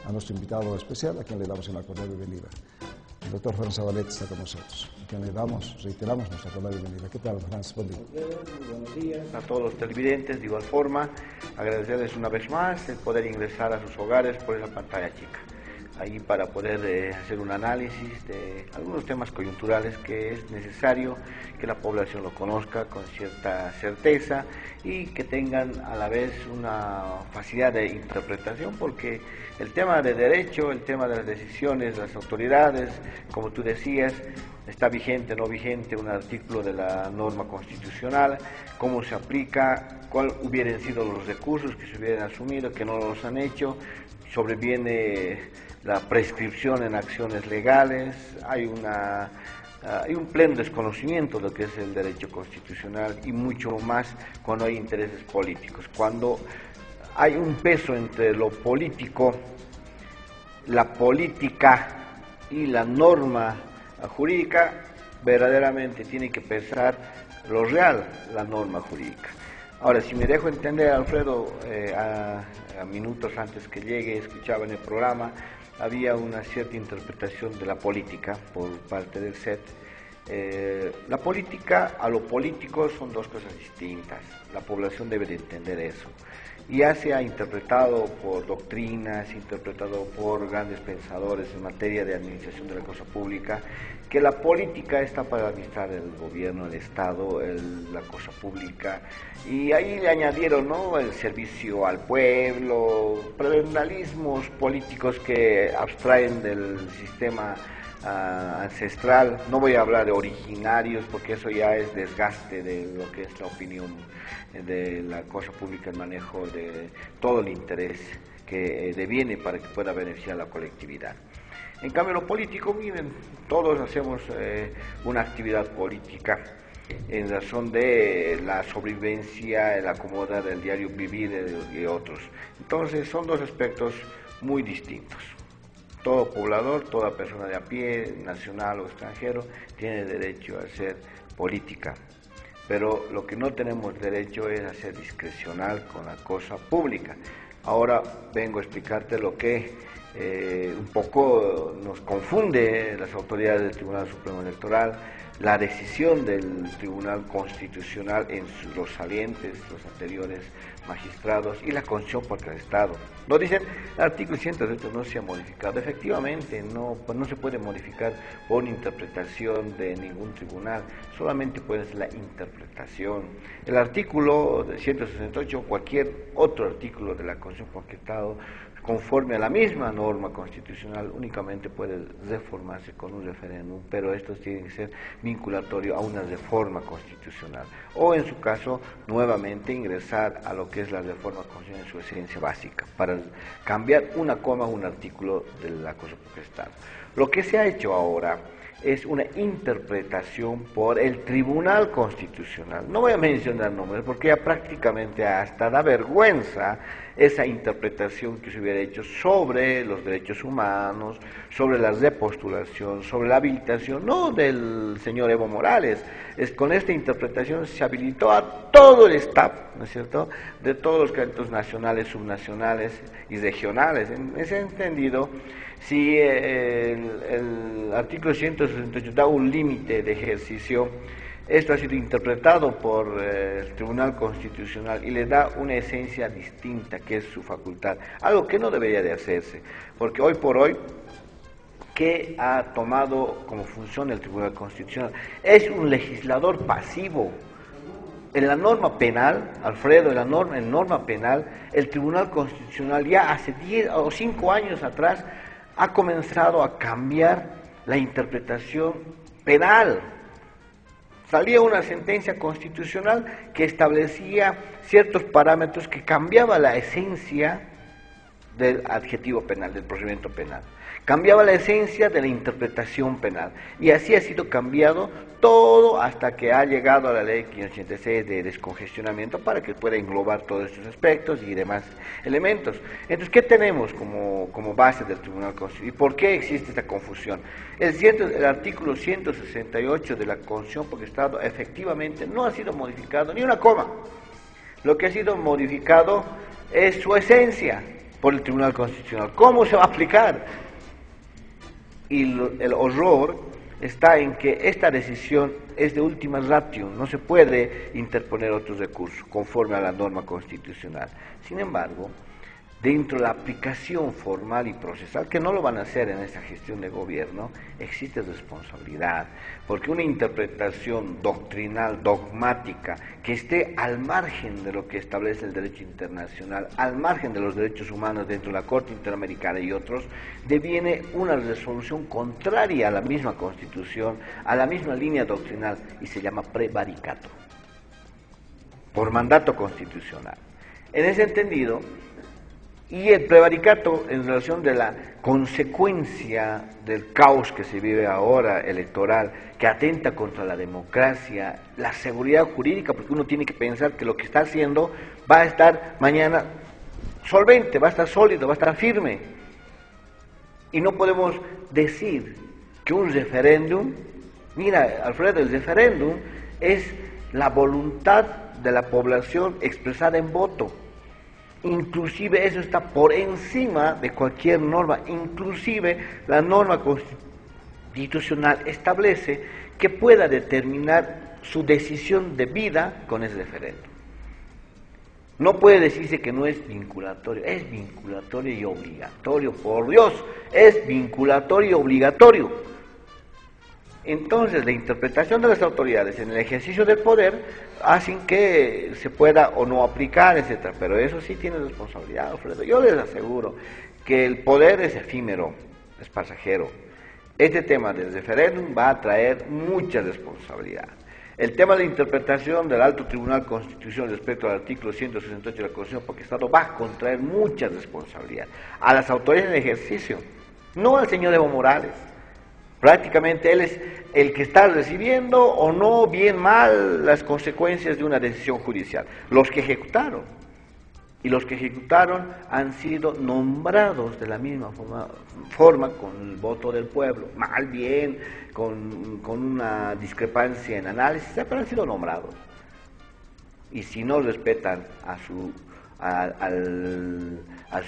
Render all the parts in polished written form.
a nuestro invitado especial, a quien le damos una cordial bienvenida. El doctor Fran Zavaleta está con nosotros, a quien le reiteramos nuestra cordial bienvenida. ¿Qué tal, Fran? Buen día. Buenos días a todos los televidentes. De igual forma, agradecerles una vez más el poder ingresar a sus hogares por esa pantalla chica, ahí para poder hacer un análisis de algunos temas coyunturales que es necesario que la población lo conozca con cierta certeza y que tengan a la vez una facilidad de interpretación, porque el tema de derecho, el tema de las decisiones de las autoridades, como tú decías, está vigente, no vigente un artículo de la norma constitucional, cómo se aplica, cuáles hubieran sido los recursos que se hubieran asumido, que no los han hecho, sobreviene la prescripción en acciones legales, hay un pleno desconocimiento de lo que es el derecho constitucional y mucho más cuando hay intereses políticos. Cuando hay un peso entre lo político, la política y la norma jurídica, verdaderamente tiene que pesar lo real, la norma jurídica. Ahora, si me dejo entender, Alfredo, a minutos antes que llegue, escuchaba en el programa, había una cierta interpretación de la política por parte del CET. La política a lo político son dos cosas distintas. La población debe de entender eso. Ya se ha interpretado por doctrinas, interpretado por grandes pensadores en materia de administración de la cosa pública, que la política está para administrar el gobierno, el Estado, la cosa pública, y ahí le añadieron, ¿no?, el servicio al pueblo, paternalismos políticos que abstraen del sistema ancestral. No voy a hablar de originarios porque eso ya es desgaste de lo que es la opinión de la cosa pública, el manejo de todo el interés que deviene para que pueda beneficiar a la colectividad. En cambio, lo político, miren, todos hacemos una actividad política en razón de la sobrevivencia, el acomodar del diario vivir y otros. Entonces, son dos aspectos muy distintos. Todo poblador, toda persona de a pie, nacional o extranjero, tiene derecho a hacer política. Pero lo que no tenemos derecho es a ser discrecional con la cosa pública. Ahora vengo a explicarte lo que un poco nos confunde las autoridades del Tribunal Supremo Electoral, la decisión del Tribunal Constitucional en los salientes, los anteriores magistrados y la Constitución por el Estado. Nos dicen, el artículo 108 no se ha modificado. Efectivamente, no se puede modificar por una interpretación de ningún tribunal, solamente puede ser la interpretación. El artículo 168, cualquier otro artículo de la Constitución por el Estado, conforme a la misma norma constitucional, únicamente puede reformarse con un referéndum, pero estos tienen que ser vinculatorios a una reforma constitucional, o en su caso, nuevamente ingresar a lo que es la reforma constitucional en su esencia básica, para cambiar una coma o un artículo de la Constitución por el Estado. Lo que se ha hecho ahora es una interpretación por el Tribunal Constitucional. No voy a mencionar nombres porque ya prácticamente hasta da vergüenza esa interpretación que se hubiera hecho sobre los derechos humanos, sobre la repostulación, sobre la habilitación, no del señor Evo Morales. Con esta interpretación se habilitó a todo el staff, ¿no es cierto?, de todos los candidatos nacionales, subnacionales y regionales. En ese entendido, si el artículo 168 da un límite de ejercicio, esto ha sido interpretado por el Tribunal Constitucional y le da una esencia distinta, que es su facultad, algo que no debería de hacerse, porque hoy por hoy, ¿qué ha tomado como función el Tribunal Constitucional? Es un legislador pasivo. En la norma penal, Alfredo, en norma penal, el Tribunal Constitucional ya hace 10 o 5 años atrás ha comenzado a cambiar la interpretación penal. Salía una sentencia constitucional que establecía ciertos parámetros que cambiaba la esencia del adjetivo penal, del procedimiento penal. Cambiaba la esencia de la interpretación penal. Y así ha sido cambiado todo hasta que ha llegado a la ley 586 de descongestionamiento para que pueda englobar todos estos aspectos y demás elementos. Entonces, ¿qué tenemos como base del Tribunal Constitucional? ¿Y por qué existe esta confusión? El artículo 168 de la Constitución por el Estado efectivamente no ha sido modificado ni una coma. Lo que ha sido modificado es su esencia. por el Tribunal Constitucional. ¿Cómo se va a aplicar? Y el horror está en que esta decisión es de última ratio, no se puede interponer otros recursos conforme a la norma constitucional. Sin embargo, dentro de la aplicación formal y procesal, que no lo van a hacer en esta gestión de gobierno, existe responsabilidad, porque una interpretación doctrinal, dogmática, que esté al margen de lo que establece el derecho internacional, al margen de los derechos humanos dentro de la Corte Interamericana y otros, deviene una resolución contraria a la misma Constitución, a la misma línea doctrinal, y se llama prevaricato, por mandato constitucional. En ese entendido, y el prevaricato en relación de la consecuencia del caos que se vive ahora electoral, que atenta contra la democracia, la seguridad jurídica, porque uno tiene que pensar que lo que está haciendo va a estar mañana solvente, va a estar sólido, va a estar firme. Y no podemos decir que un referéndum, mira, Alfredo, el referéndum es la voluntad de la población expresada en voto. Inclusive eso está por encima de cualquier norma, inclusive la norma constitucional establece que pueda determinar su decisión de vida con ese referéndum. No puede decirse que no es vinculatorio y obligatorio, por Dios, es vinculatorio y obligatorio. Entonces, la interpretación de las autoridades en el ejercicio del poder hacen que se pueda o no aplicar, etcétera. Pero eso sí tiene responsabilidad, Alfredo. Yo les aseguro que el poder es efímero, es pasajero. Este tema del referéndum va a traer mucha responsabilidad. El tema de la interpretación del Alto Tribunal Constitucional respecto al artículo 168 de la Constitución por Estado va a contraer mucha responsabilidad a las autoridades en ejercicio, no al señor Evo Morales. Prácticamente él es el que está recibiendo o no, bien mal, las consecuencias de una decisión judicial. Los que ejecutaron, y los que ejecutaron han sido nombrados de la misma forma con el voto del pueblo, mal, bien, con una discrepancia en análisis, pero han sido nombrados. Y si no respetan al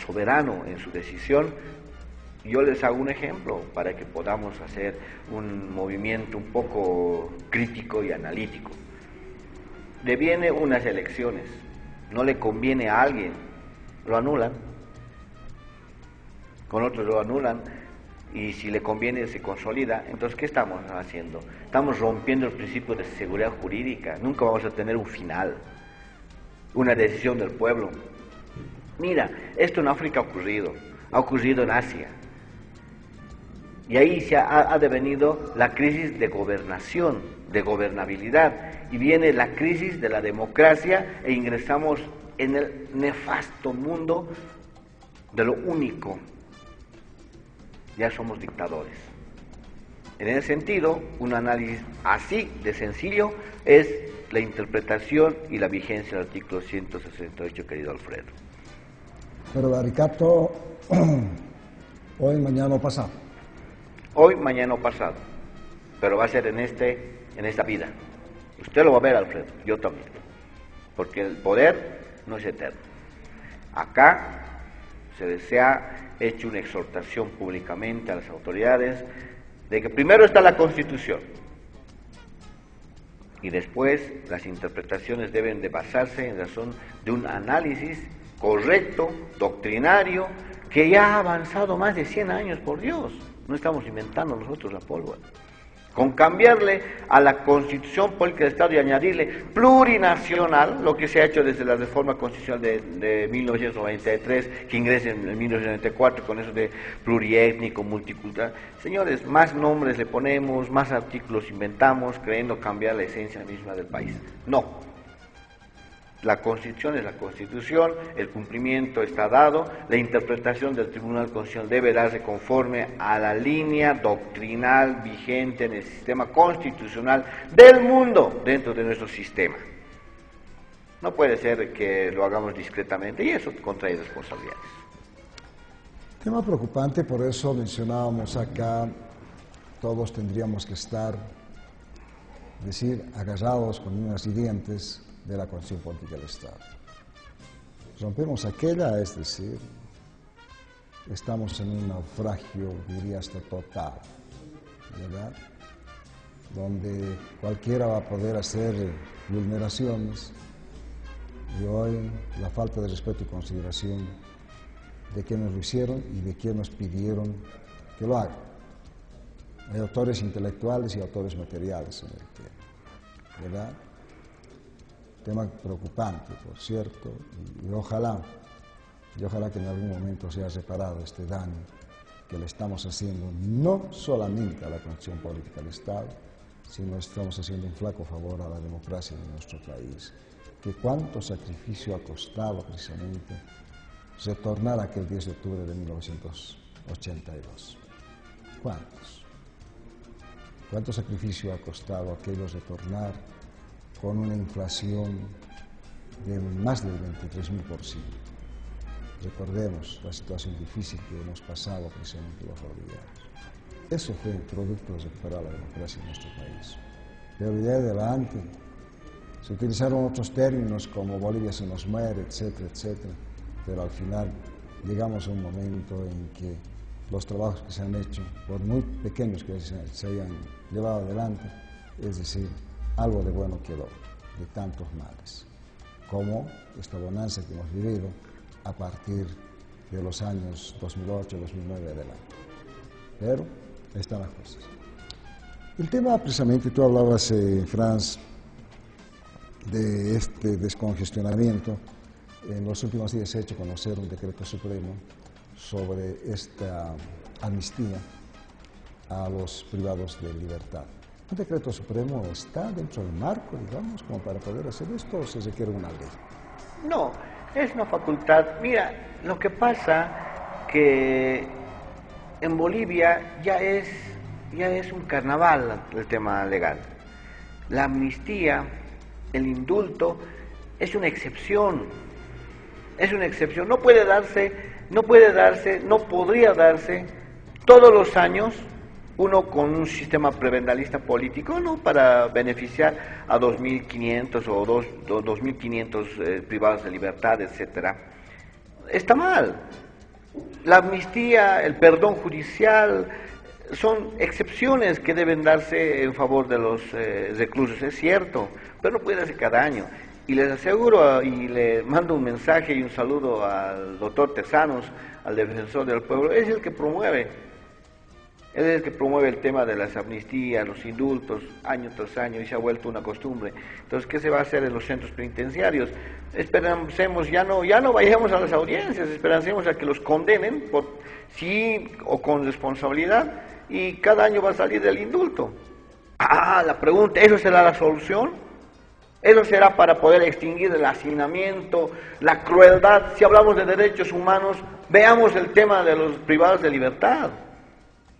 soberano en su decisión, yo les hago un ejemplo para que podamos hacer un movimiento un poco crítico y analítico. Deviene unas elecciones, no le conviene a alguien, lo anulan, con otros lo anulan, y si le conviene se consolida. Entonces, ¿qué estamos haciendo? Estamos rompiendo el principio de seguridad jurídica, nunca vamos a tener un final, una decisión del pueblo. Mira, esto en África ha ocurrido en Asia. Y ahí se ha devenido la crisis de gobernación, de gobernabilidad, y viene la crisis de la democracia e ingresamos en el nefasto mundo de lo único. Ya somos dictadores. En ese sentido, un análisis así de sencillo es la interpretación y la vigencia del artículo 168, querido Alfredo. Pero Baricato, hoy, mañana o pasado. Hoy, mañana o pasado, pero va a ser en esta vida. Usted lo va a ver, Alfredo, yo también, porque el poder no es eterno. Acá se ha hecho una exhortación públicamente a las autoridades de que primero está la Constitución y después las interpretaciones deben de basarse en razón de un análisis correcto, doctrinario, que ya ha avanzado más de 100 años, por Dios. No estamos inventando nosotros la pólvora. Con cambiarle a la Constitución Política del Estado y añadirle plurinacional, lo que se ha hecho desde la reforma constitucional de 1993, que ingresa en 1994 con eso de pluriétnico, multicultural. Señores, más nombres le ponemos, más artículos inventamos, creyendo cambiar la esencia misma del país. No. La Constitución es la Constitución, el cumplimiento está dado, la interpretación del Tribunal Constitucional debe darse conforme a la línea doctrinal vigente en el sistema constitucional del mundo dentro de nuestro sistema. No puede ser que lo hagamos discretamente y eso contrae responsabilidades. Tema preocupante, por eso mencionábamos acá, todos tendríamos que estar, agarrados con uñas y dientes de la Constitución Política del Estado. Rompemos aquella, es decir, estamos en un naufragio, diría hasta total, ¿verdad? Donde cualquiera va a poder hacer vulneraciones, y hoy la falta de respeto y consideración de quienes lo hicieron y de quienes nos pidieron que lo hagan. Hay autores intelectuales y autores materiales en el tema, ¿verdad? Tema preocupante, por cierto, y ojalá que en algún momento sea reparado este daño que le estamos haciendo no solamente a la condición política del Estado, sino estamos haciendo un flaco favor a la democracia de nuestro país. Que cuánto sacrificio ha costado precisamente retornar a aquel 10 de octubre de 1982. ¿Cuánto sacrificio ha costado aquello retornar con una inflación de más del 23.000%? Recordemos la situación difícil que hemos pasado precisamente los bolivianos. Eso fue el producto de recuperar la democracia en nuestro país. Pero de ahí adelante se utilizaron otros términos como Bolivia se nos muere, etcétera, etcétera, pero al final llegamos a un momento en que los trabajos que se han hecho, por muy pequeños que se hayan llevado adelante, es decir, algo de bueno quedó de tantos males, como esta bonanza que hemos vivido a partir de los años 2008, 2009 adelante. Pero ahí están las cosas. El tema precisamente, tú hablabas, Franz, de este descongestionamiento. En los últimos días he hecho conocer un decreto supremo sobre esta amnistía a los privados de libertad. ¿Un decreto supremo está dentro del marco, digamos, como para poder hacer esto, o se requiere una ley? No, es una facultad. Mira, lo que pasa que en Bolivia ya es un carnaval el tema legal. La amnistía, el indulto, es una excepción. Es una excepción. No podría darse todos los años uno con un sistema prebentalista político, ¿no?, para beneficiar a 2.500 o 2.500 privados de libertad, etcétera. Está mal. La amnistía, el perdón judicial, son excepciones que deben darse en favor de los reclusos, es cierto, pero no puede darse cada año. Y les aseguro, y le mando un mensaje y un saludo al doctor Tezanos, al defensor del pueblo, es el que promueve el tema de las amnistías, los indultos, año tras año, y se ha vuelto una costumbre. Entonces, ¿qué se va a hacer en los centros penitenciarios? Esperancemos, ya no vayamos a las audiencias, esperancemos a que los condenen, sí o con responsabilidad, y cada año va a salir el indulto. La pregunta, ¿eso será la solución? ¿Eso será para poder extinguir el hacinamiento, la crueldad? Si hablamos de derechos humanos, veamos el tema de los privados de libertad.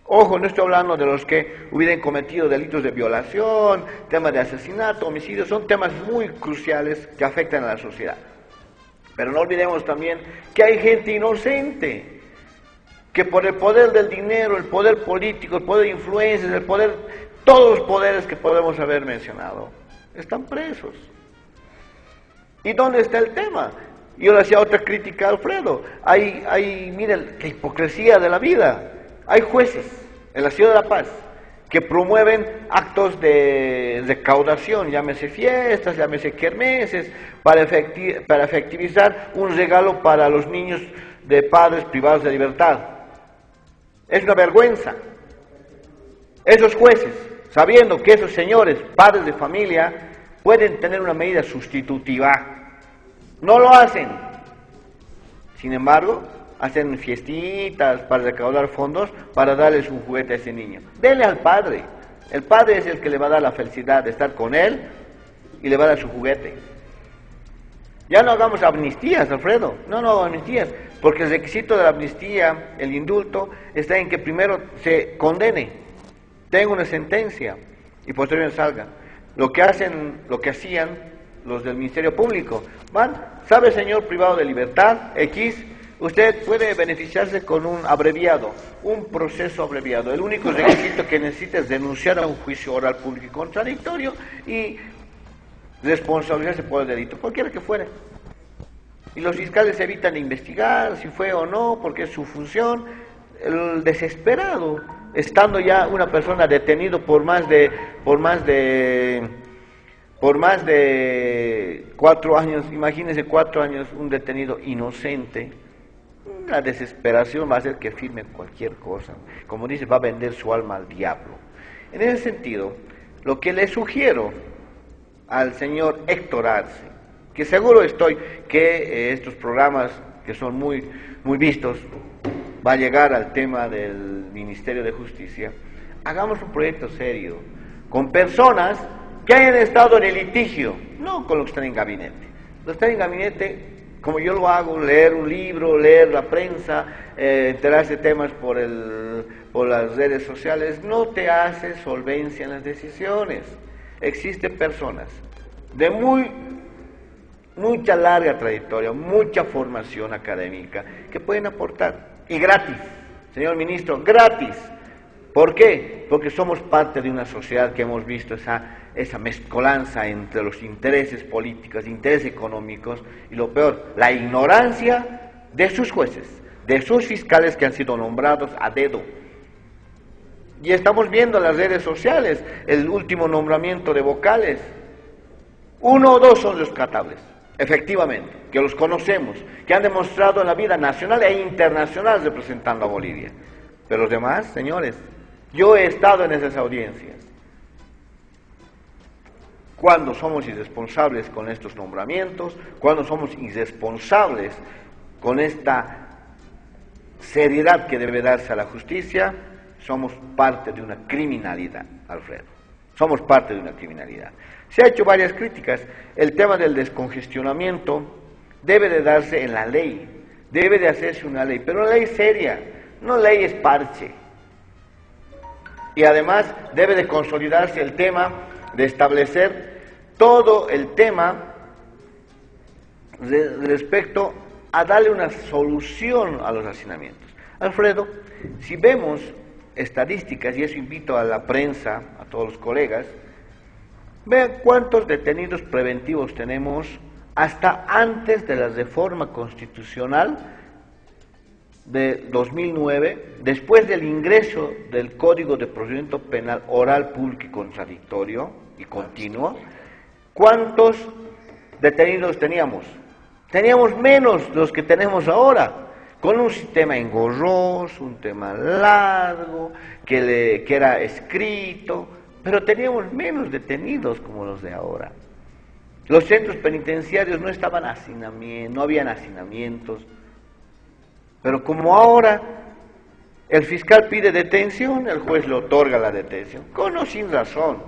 Ojo, no estoy hablando de los que hubieran cometido delitos de violación, temas de asesinato, homicidio, son temas muy cruciales que afectan a la sociedad. Pero no olvidemos también que hay gente inocente, que por el poder del dinero, el poder político, el poder de influencias, todos los poderes que podemos haber mencionado, están presos. ¿Y dónde está el tema? Yo le hacía otra crítica a Alfredo. Miren, la hipocresía de la vida. Hay jueces en la ciudad de La Paz que promueven actos de recaudación, llámese fiestas, llámese kermeses, para efectivizar un regalo para los niños de padres privados de libertad. Es una vergüenza. Esos jueces, sabiendo que esos señores, padres de familia, pueden tener una medida sustitutiva, no lo hacen. Sin embargo, hacen fiestitas para recaudar fondos para darles un juguete a ese niño. Denle al padre. El padre es el que le va a dar la felicidad de estar con él y le va a dar su juguete. Ya no hagamos amnistías, Alfredo. No hagamos amnistías, porque el requisito de la amnistía, el indulto, está en que primero se condene, tenga una sentencia y posteriormente salga. Lo que hacían los del Ministerio Público, ¿sabe, señor privado de libertad X? Usted puede beneficiarse con un abreviado, un proceso abreviado. El único requisito que necesita es denunciar a un juicio oral público y contradictorio y responsabilizarse por el delito, cualquiera que fuere. Y los fiscales evitan investigar si fue o no, porque es su función. El desesperado, estando ya una persona detenido por más de 4 años, imagínense 4 años, un detenido inocente, la desesperación va a hacer que firme cualquier cosa. Como dice, va a vender su alma al diablo. En ese sentido, lo que le sugiero al señor Héctor Arce, que seguro estoy que estos programas que son muy vistos, va a llegar al tema del Ministerio de Justicia, hagamos un proyecto serio, con personas que hayan estado en el litigio, no con los que están en gabinete. Los que están en gabinete, como yo lo hago, leer un libro, leer la prensa, enterarse de temas por las redes sociales, no te hace solvencia en las decisiones. Existen personas de mucha larga trayectoria, mucha formación académica, que pueden aportar, y gratis, señor ministro, gratis. ¿Por qué? Porque somos parte de una sociedad que hemos visto esa mezcolanza entre los intereses políticos, intereses económicos, y lo peor, la ignorancia de sus jueces, de sus fiscales que han sido nombrados a dedo. Y estamos viendo en las redes sociales el último nombramiento de vocales. 1 o 2 son rescatables, efectivamente, que los conocemos, que han demostrado en la vida nacional e internacional representando a Bolivia. Pero los demás, señores, yo he estado en esas audiencias. Cuando somos irresponsables con estos nombramientos, cuando somos irresponsables con esta seriedad que debe darse a la justicia, somos parte de una criminalidad, Alfredo. Somos parte de una criminalidad. Se ha hecho varias críticas. El tema del descongestionamiento debe de darse en la ley, debe de hacerse una ley, pero una ley seria, no ley es parche. Y además debe de consolidarse el tema de establecer todo el tema respecto a darle una solución a los hacinamientos. Alfredo, si vemos estadísticas, y eso invito a la prensa, a todos los colegas, vean cuántos detenidos preventivos tenemos hasta antes de la reforma constitucional de 2009, después del ingreso del Código de Procedimiento Penal oral, público y contradictorio y continuo. ¿Cuántos detenidos teníamos? Teníamos menos de los que tenemos ahora, con un sistema engorroso, un tema largo, que era escrito, pero teníamos menos detenidos como los de ahora. Los centros penitenciarios no estaban no habían hacinamientos, pero como ahora el fiscal pide detención, el juez le otorga la detención, con o sin razón.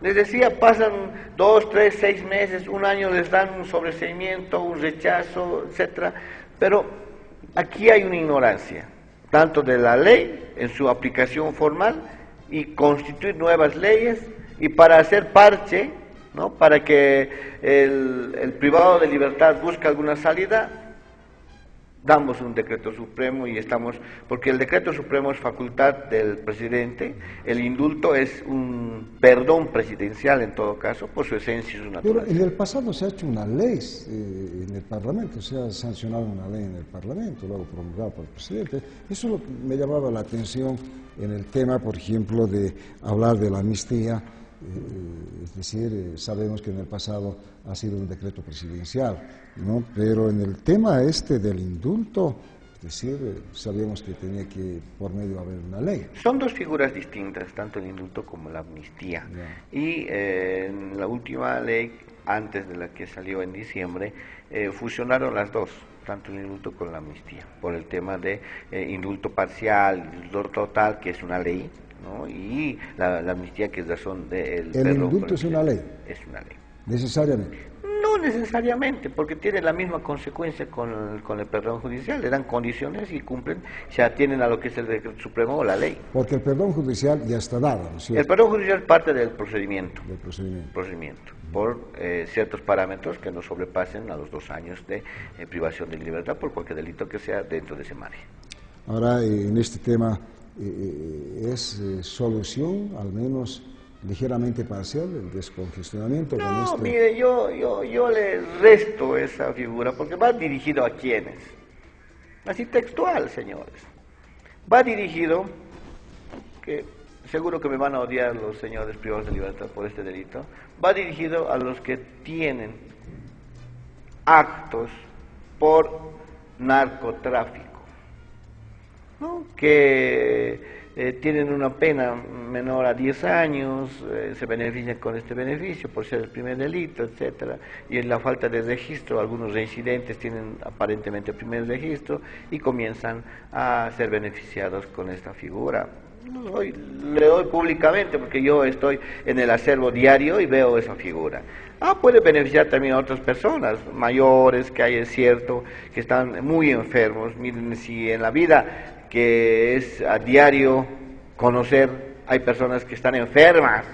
Les decía, pasan 2, 3, 6 meses, 1 año, les dan un sobreseimiento, un rechazo, etcétera, pero aquí hay una ignorancia, tanto de la ley en su aplicación formal y constituir nuevas leyes, y para hacer parche, ¿no?, para que el privado de libertad busque alguna salida, damos un decreto supremo y porque el decreto supremo es facultad del presidente, el indulto es un perdón presidencial en todo caso, por su esencia y su naturaleza. Pero en el pasado se ha hecho una ley en el Parlamento, se ha sancionado una ley en el Parlamento, luego promulgada por el presidente. Eso me llamaba la atención en el tema, por ejemplo, de hablar de la amnistía. Es decir, sabemos que en el pasado ha sido un decreto presidencial, ¿no? Pero en el tema del indulto, es decir, sabíamos que tenía que por medio haber una ley. Son dos figuras distintas, tanto el indulto como la amnistía. Y en la última ley, antes de la que salió en diciembre, fusionaron las dos, tanto el indulto como la amnistía, por el tema de indulto parcial, indulto total, que es una ley, ¿no?, y la amnistía, que es razón del ¿El indulto es una ley? Es una ley. ¿Necesariamente? No necesariamente, porque tiene la misma consecuencia con el perdón judicial, le dan condiciones y cumplen, se atienen a lo que es el decreto supremo o la ley. Porque el perdón judicial ya está dado, ¿no es cierto? El perdón judicial es parte del procedimiento. Del procedimiento. Por ciertos parámetros que no sobrepasen a los 2 años de privación de libertad por cualquier delito que sea dentro de ese margen. Ahora, en este tema, ¿es solución al menos ligeramente parcial el descongestionamiento con No, este... mire, yo le resto esa figura porque va dirigido a quienes. Así textual, señores. Va dirigido, que seguro que me van a odiar los señores privados de libertad por este delito, va dirigido a los que tienen actos por narcotráfico, ¿no? Que tienen una pena menor a 10 años, se benefician con este beneficio por ser el primer delito, etcétera, y en la falta de registro, algunos reincidentes tienen aparentemente el primer registro y comienzan a ser beneficiados con esta figura. Le doy públicamente porque yo estoy en el acervo diario y veo esa figura. Puede beneficiar también a otras personas mayores que hay, es cierto, que están muy enfermos. Miren, si en la vida que es a diario conocer, hay personas que están enfermas,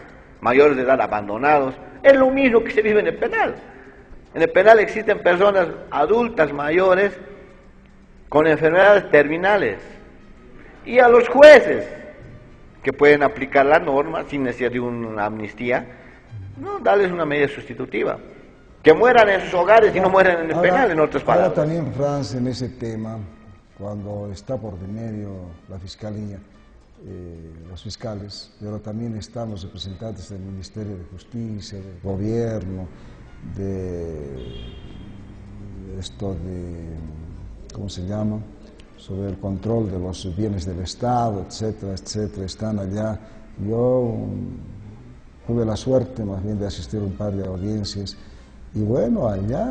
mayores de edad, abandonados, es lo mismo que se vive en el penal. En el penal existen personas adultas, mayores, con enfermedades terminales, y a los jueces, que pueden aplicar la norma sin necesidad de una amnistía, no darles una medida sustitutiva, que mueran en sus hogares y no mueran en el penal, en otras palabras. Ahora también, Franz, en ese tema, cuando está por de medio la Fiscalía, los fiscales, pero también están los representantes del Ministerio de Justicia, del Gobierno, ¿cómo se llama?, sobre el control de los bienes del Estado, etcétera, etcétera, están allá. Yo tuve la suerte más bien de asistir a un par de audiencias y bueno, allá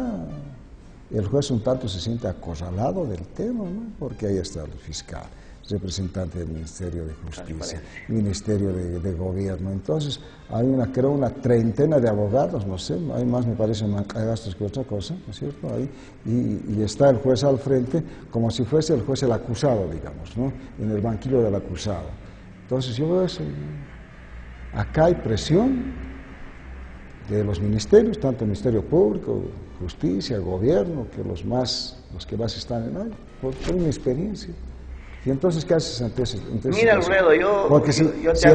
el juez un tanto se siente acorralado del tema, ¿no? Porque ahí está el fiscal, representante del Ministerio de Justicia, Ministerio de Gobierno. Entonces, hay creo una treintena de abogados, no sé, hay más, me parece, más gastos que otra cosa, ¿no es cierto? Ahí, y está el juez al frente como si fuese el juez el acusado, digamos, ¿no? En el banquillo del acusado. Entonces, yo veo eso. Acá hay presión de los ministerios, tanto el Ministerio Público, Justicia, Gobierno, que los que más están en ahí, por mi experiencia. Y entonces, ¿qué haces ante ese Mira, Alfredo, yo te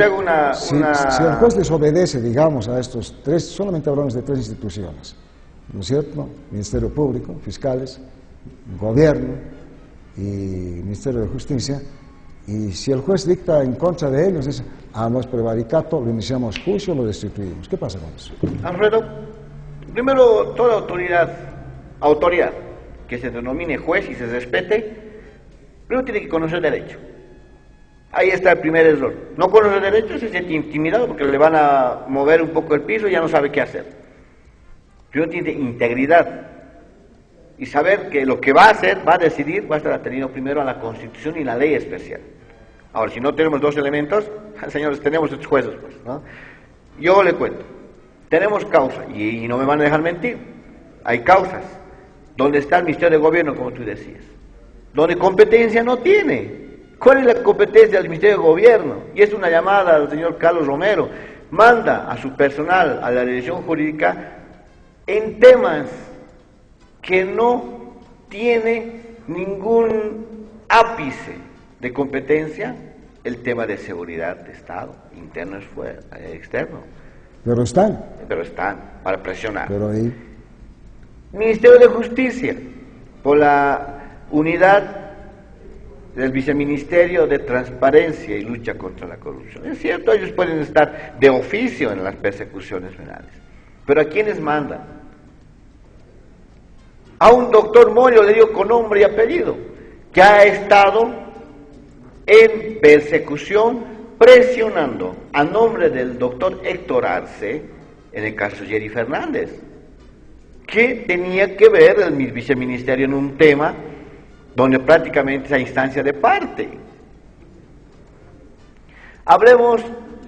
hago una... Si el juez desobedece, digamos, a estos tres, solamente hablamos de tres instituciones, ¿no es cierto? Ministerio Público, fiscales, Gobierno y Ministerio de Justicia, y si el juez dicta en contra de ellos, dice, no es prevaricato, lo iniciamos juicio, lo destituimos. ¿Qué pasa con eso? Alfredo, primero, toda autoridad que se denomine juez y se respete, primero tiene que conocer derecho. Ahí está el primer error. No conoce derecho, se siente intimidado porque le van a mover un poco el piso y ya no sabe qué hacer. Primero tiene integridad y saber que lo que va a hacer, va a decidir, va a estar atendido primero a la Constitución y la ley especial. Ahora, si no tenemos dos elementos, señores, tenemos estos jueces, pues, ¿no? Yo le cuento, tenemos causa, y no me van a dejar mentir, hay causas donde está el Ministerio de Gobierno, como tú decías, donde competencia no tiene. ¿Cuál es la competencia del Ministerio de Gobierno? Y es una llamada al señor Carlos Romero, manda a su personal a la dirección jurídica en temas que no tiene ningún ápice de competencia, el tema de seguridad de Estado, interno y externo. Pero están, para presionar. Pero ahí... Ministerio de Justicia, por la unidad del Viceministerio de Transparencia y Lucha contra la Corrupción. Es cierto, ellos pueden estar de oficio en las persecuciones penales, pero ¿a quiénes mandan? A un doctor Morio, le digo con nombre y apellido, que ha estado en persecución presionando a nombre del doctor Héctor Arce, en el caso Jerry Fernández, que tenía que ver el viceministerio en un tema donde prácticamente es a instancia de parte. Hablemos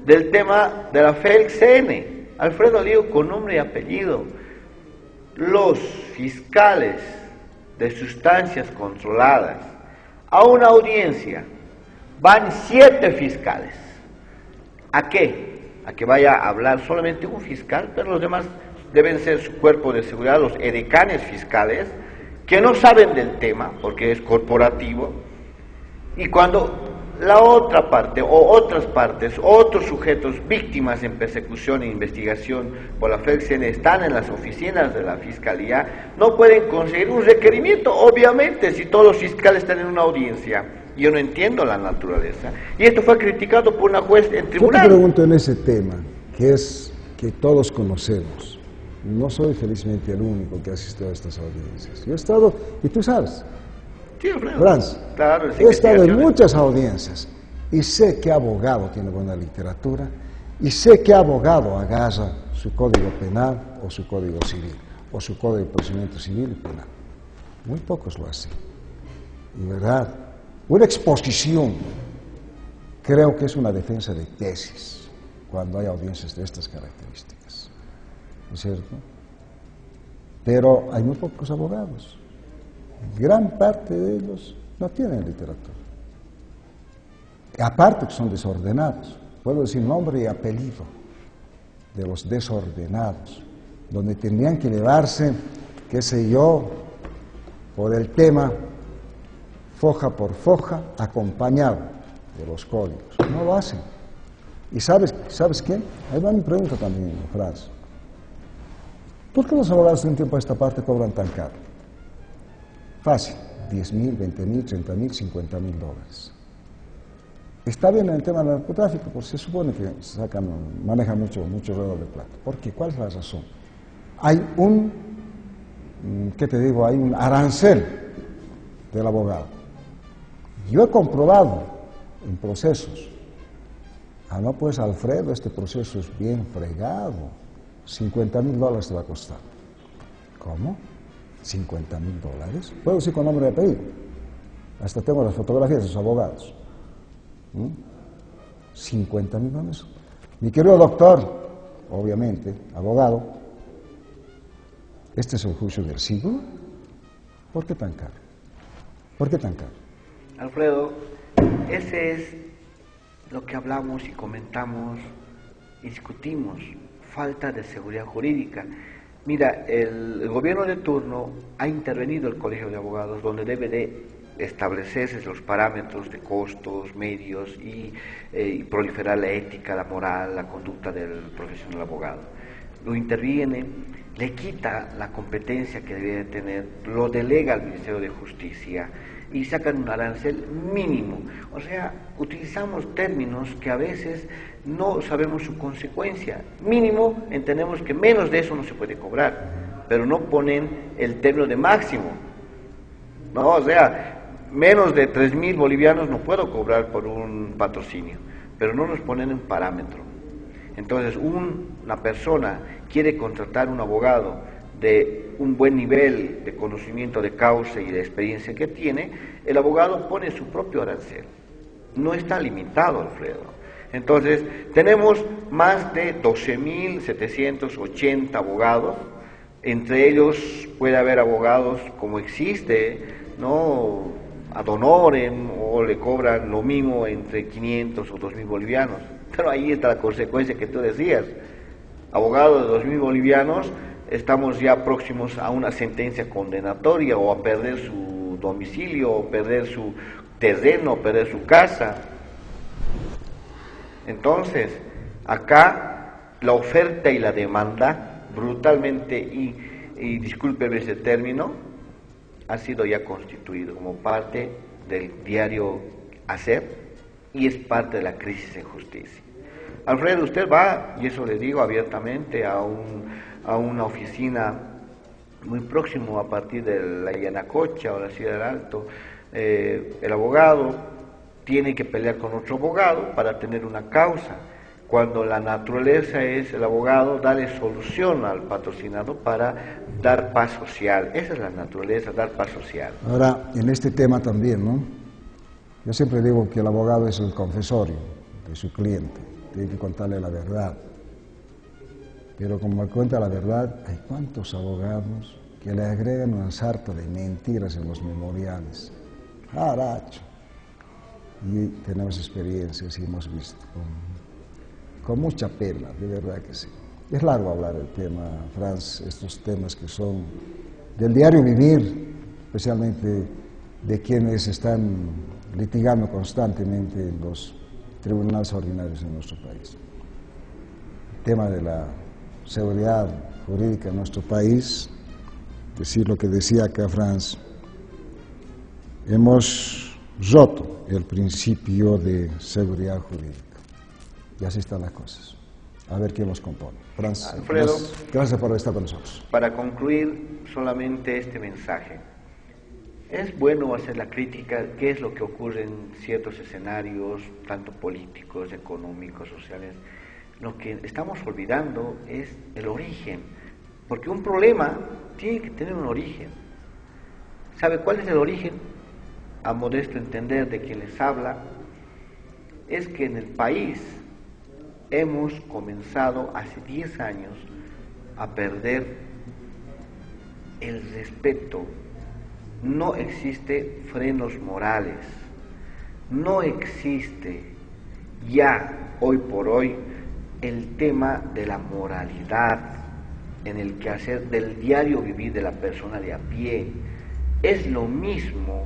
del tema de la FELCN. Alfredo, Lío con nombre y apellido. Los fiscales de sustancias controladas a una audiencia van 7 fiscales. ¿A qué? A que vaya a hablar solamente un fiscal, pero los demás deben ser su cuerpo de seguridad, los edecanes fiscales, que no saben del tema, porque es corporativo, y cuando la otra parte o otras partes, otros sujetos víctimas en persecución e investigación por la FELCN están en las oficinas de la Fiscalía, no pueden conseguir un requerimiento, obviamente, si todos los fiscales están en una audiencia. Yo no entiendo la naturaleza. Y esto fue criticado por una juez en tribunal. Yo te pregunto en ese tema, que es que todos conocemos. No soy felizmente el único que asistió a estas audiencias. Yo he estado, y tú sabes, Sí, Alfredo. Franz, Claro, he estado en muchas audiencias y sé qué abogado tiene buena literatura y sé qué abogado agarra su código penal o su código civil o su código de procedimiento civil y penal. Muy pocos lo hacen. Y verdad, una exposición creo que es una defensa de tesis cuando hay audiencias de estas características. ¿No es cierto? Pero hay muy pocos abogados. Gran parte de ellos no tienen literatura. Aparte que son desordenados. Puedo decir nombre y apellido de los desordenados, donde tendrían que llevarse, qué sé yo, por el tema, foja por foja, acompañado de los códigos. No lo hacen. ¿Y sabes qué? Ahí va mi pregunta también, Franz. ¿Por qué los abogados de un tiempo a esta parte cobran tan caro? Fácil, 10.000, 20.000, 30.000, 50.000 dólares. Está bien en el tema del narcotráfico, porque se supone que manejan mucho ruedo de plata. ¿Por qué? ¿Cuál es la razón? Hay hay un arancel del abogado. Yo he comprobado en procesos, no pues Alfredo, este proceso es bien fregado, 50.000 dólares te va a costar. ¿Cómo? $50.000. Puedo decir con nombre y apellido. Hasta tengo las fotografías de sus abogados. $50.000. Mi querido doctor, obviamente, abogado, ¿este es el juicio del siglo? ¿Por qué tan caro? ¿Por qué tan caro? Alfredo, ese es lo que hablamos y comentamos y discutimos, falta de seguridad jurídica. Mira, el gobierno de turno ha intervenido el Colegio de Abogados, donde debe de establecerse los parámetros de costos, medios y proliferar la ética, la moral, la conducta del profesional abogado. Lo interviene, le quita la competencia que debe tener, lo delega al Ministerio de Justicia y sacan un arancel mínimo. O sea, utilizamos términos que a veces no sabemos su consecuencia. Mínimo, entendemos que menos de eso no se puede cobrar, pero no ponen el término de máximo. No, o sea, menos de 3.000 bolivianos no puedo cobrar por un patrocinio, pero no nos ponen un parámetro. Entonces, una persona quiere contratar un abogado de un buen nivel de conocimiento de causa y de experiencia que tiene, el abogado pone su propio arancel. No está limitado, Alfredo. Entonces, tenemos más de 12.780 abogados, entre ellos puede haber abogados como existe, ¿no?, ad honorem, o le cobran lo mismo entre 500 o 2.000 bolivianos. Pero ahí está la consecuencia que tú decías. Abogado de 2.000 bolivianos, estamos ya próximos a una sentencia condenatoria o a perder su domicilio, o perder su terreno, o perder su casa. Entonces, acá la oferta y la demanda, brutalmente, y discúlpeme ese término, ha sido ya constituido como parte del diario hacer y es parte de la crisis en justicia. Alfredo, usted va, y eso le digo abiertamente, a una oficina muy próximo a partir de la Yanacocha o la Ciudad del Alto, el abogado tiene que pelear con otro abogado para tener una causa, cuando la naturaleza es el abogado darle solución al patrocinado para dar paz social. Esa es la naturaleza, dar paz social. Ahora, en este tema también, ¿no? Yo siempre digo que el abogado es el confesorio de su cliente, tiene que contarle la verdad. Pero como me cuenta la verdad, hay cuántos abogados que le agregan una sarta de mentiras en los memoriales. Aracho. Y tenemos experiencias y hemos visto con mucha pena, de verdad que sí. Es largo hablar del tema, Franz, estos temas que son del diario vivir, especialmente de quienes están litigando constantemente en los tribunales ordinarios en nuestro país. El tema de la seguridad jurídica en nuestro país, decir lo que decía acá Franz, hemos roto el principio de seguridad jurídica. Y así están las cosas. A ver quién los compone. Franz, Alfredo, gracias por estar con nosotros. Para concluir, solamente este mensaje. Es bueno hacer la crítica, qué es lo que ocurre en ciertos escenarios, tanto políticos, económicos, sociales. Lo que estamos olvidando es el origen, porque un problema tiene que tener un origen. ¿Sabe cuál es el origen? A modesto entender de quien les habla, es que en el país hemos comenzado hace 10 años a perder el respeto. No existe frenos morales, no existe ya hoy por hoy el tema de la moralidad en el quehacer del diario vivir de la persona de a pie. Es lo mismo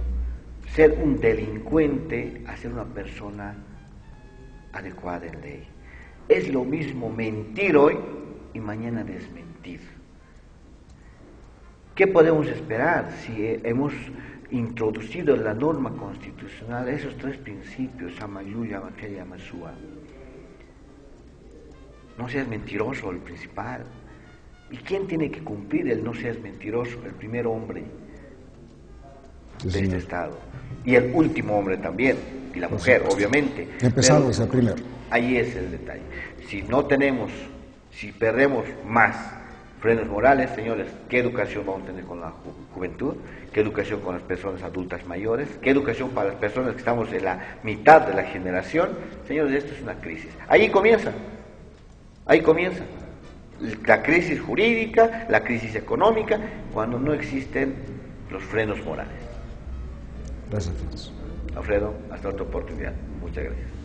ser un delincuente a ser una persona adecuada en ley. Es lo mismo mentir hoy y mañana desmentir. ¿Qué podemos esperar si hemos introducido en la norma constitucional esos 3 principios, Samayuya, Evangelio y Amasúa? No seas mentiroso, el principal. ¿Y quién tiene que cumplir el no seas mentiroso? El primer hombre de este Estado. Y el último hombre también, y la mujer, obviamente. Empezamos el primero. Ahí es el detalle. Si perdemos más frenos morales, señores, ¿qué educación vamos a tener con la juventud? ¿Qué educación con las personas adultas mayores? ¿Qué educación para las personas que estamos en la mitad de la generación? Señores, esto es una crisis. Ahí comienza. La crisis jurídica, la crisis económica, cuando no existen los frenos morales. Gracias, Franz. Alfredo, hasta otra oportunidad. Muchas gracias.